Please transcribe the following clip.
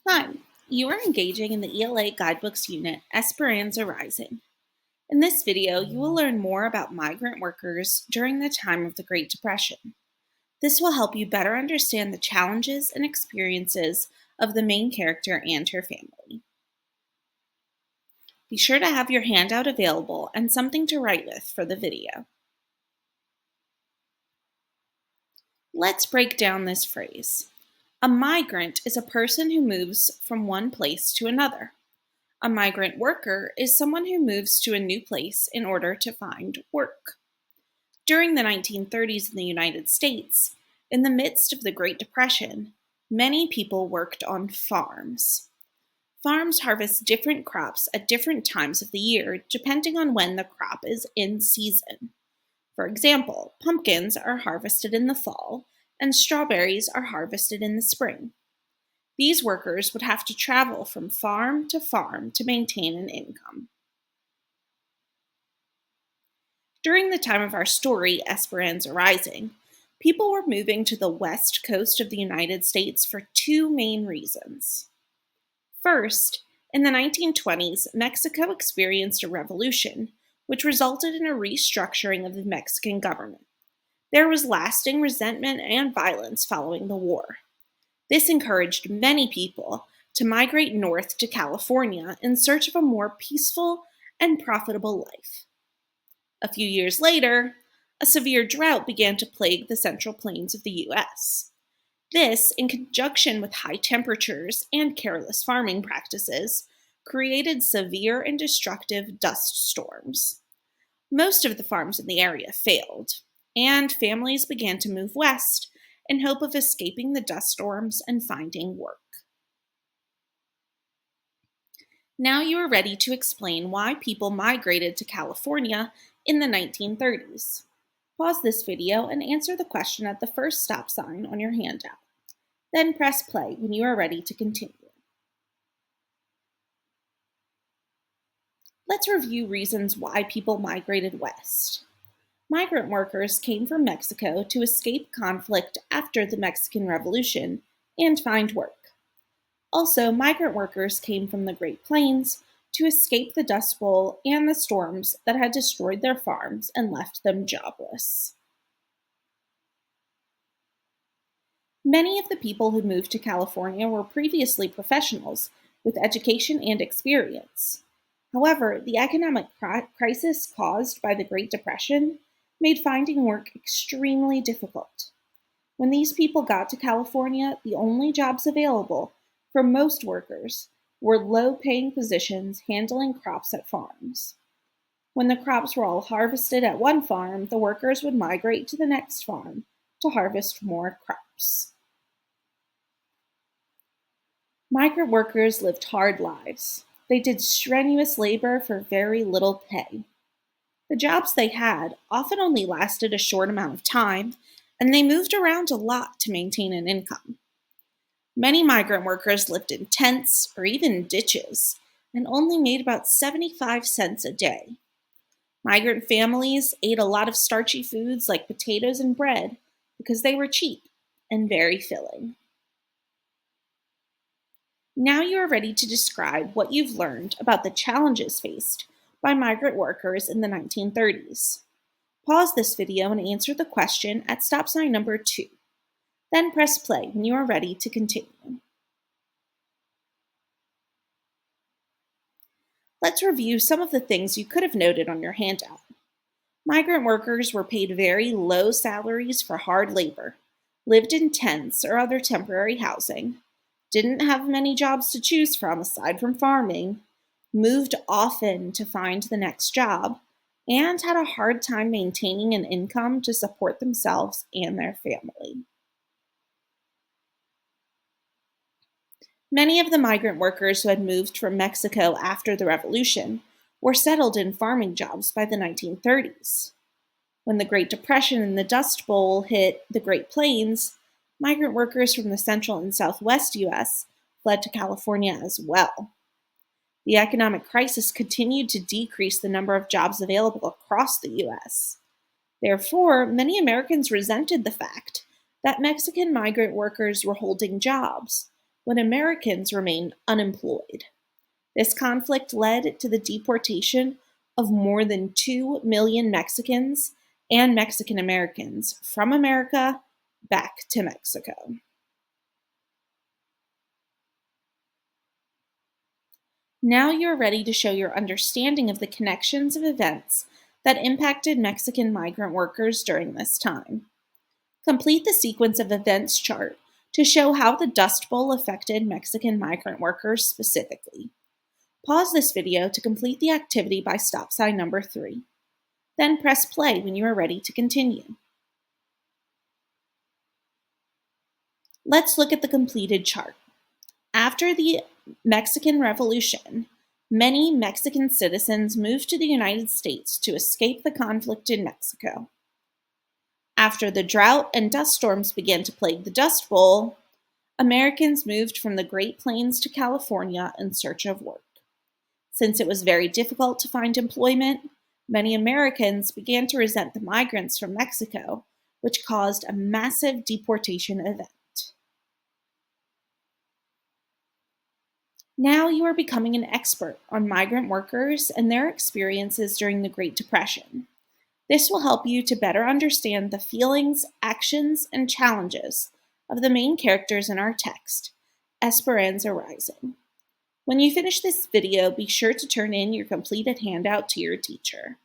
Hi, you are engaging in the ELA Guidebooks unit, Esperanza Rising. In this video, you will learn more about migrant workers during the time of the Great Depression. This will help you better understand the challenges and experiences of the main character and her family. Be sure to have your handout available and something to write with for the video. Let's break down this phrase. A migrant is a person who moves from one place to another. A migrant worker is someone who moves to a new place in order to find work. During the 1930s in the United States, in the midst of the Great Depression, many people worked on farms. Farms harvest different crops at different times of the year, depending on when the crop is in season. For example, pumpkins are harvested in the fall, and strawberries are harvested in the spring. These workers would have to travel from farm to maintain an income. During the time of our story, Esperanza Rising, people were moving to the west coast of the United States for two main reasons. First, in the 1920s, Mexico experienced a revolution, which resulted in a restructuring of the Mexican government. There was lasting resentment and violence following the war. This encouraged many people to migrate north to California in search of a more peaceful and profitable life. A few years later, a severe drought began to plague the central plains of the U.S. This, in conjunction with high temperatures and careless farming practices, created severe and destructive dust storms. Most of the farms in the area failed, and families began to move west in hope of escaping the dust storms and finding work. Now you are ready to explain why people migrated to California in the 1930s. Pause this video and answer the question at the first stop sign on your handout. Then press play when you are ready to continue. Let's review reasons why people migrated west. Migrant workers came from Mexico to escape conflict after the Mexican Revolution and find work. Also, migrant workers came from the Great Plains to escape the Dust Bowl and the storms that had destroyed their farms and left them jobless. Many of the people who moved to California were previously professionals with education and experience. However, the economic crisis caused by the Great Depression made finding work extremely difficult. When these people got to California, the only jobs available for most workers were low-paying positions handling crops at farms. When the crops were all harvested at one farm, the workers would migrate to the next farm to harvest more crops. Migrant workers lived hard lives. They did strenuous labor for very little pay. The jobs they had often only lasted a short amount of time, and they moved around a lot to maintain an income. Many migrant workers lived in tents or even ditches and only made about 75 cents a day. Migrant families ate a lot of starchy foods like potatoes and bread because they were cheap and very filling. Now you are ready to describe what you've learned about the challenges faced by migrant workers in the 1930s. Pause this video and answer the question at stop sign number 2. Then press play when you are ready to continue. Let's review some of the things you could have noted on your handout. Migrant workers were paid very low salaries for hard labor, lived in tents or other temporary housing, didn't have many jobs to choose from aside from farming, moved often to find the next job, and had a hard time maintaining an income to support themselves and their family. Many of the migrant workers who had moved from Mexico after the Revolution were settled in farming jobs by the 1930s. When the Great Depression and the Dust Bowl hit the Great Plains, migrant workers from the central and southwest U.S. fled to California as well. The economic crisis continued to decrease the number of jobs available across the U.S. Therefore, many Americans resented the fact that Mexican migrant workers were holding jobs when Americans remained unemployed. This conflict led to the deportation of more than 2 million Mexicans and Mexican Americans from America back to Mexico. Now you're ready to show your understanding of the connections of events that impacted Mexican migrant workers during this time. Complete the sequence of events chart to show how the Dust Bowl affected Mexican migrant workers specifically. Pause this video to complete the activity by stop sign number 3. Then press play when you are ready to continue. Let's look at the completed chart. After the Mexican Revolution, many Mexican citizens moved to the United States to escape the conflict in Mexico. After the drought and dust storms began to plague the Dust Bowl, Americans moved from the Great Plains to California in search of work. Since it was very difficult to find employment, many Americans began to resent the migrants from Mexico, which caused a massive deportation event. Now you are becoming an expert on migrant workers and their experiences during the Great Depression. This will help you to better understand the feelings, actions, and challenges of the main characters in our text, Esperanza Rising. When you finish this video, be sure to turn in your completed handout to your teacher.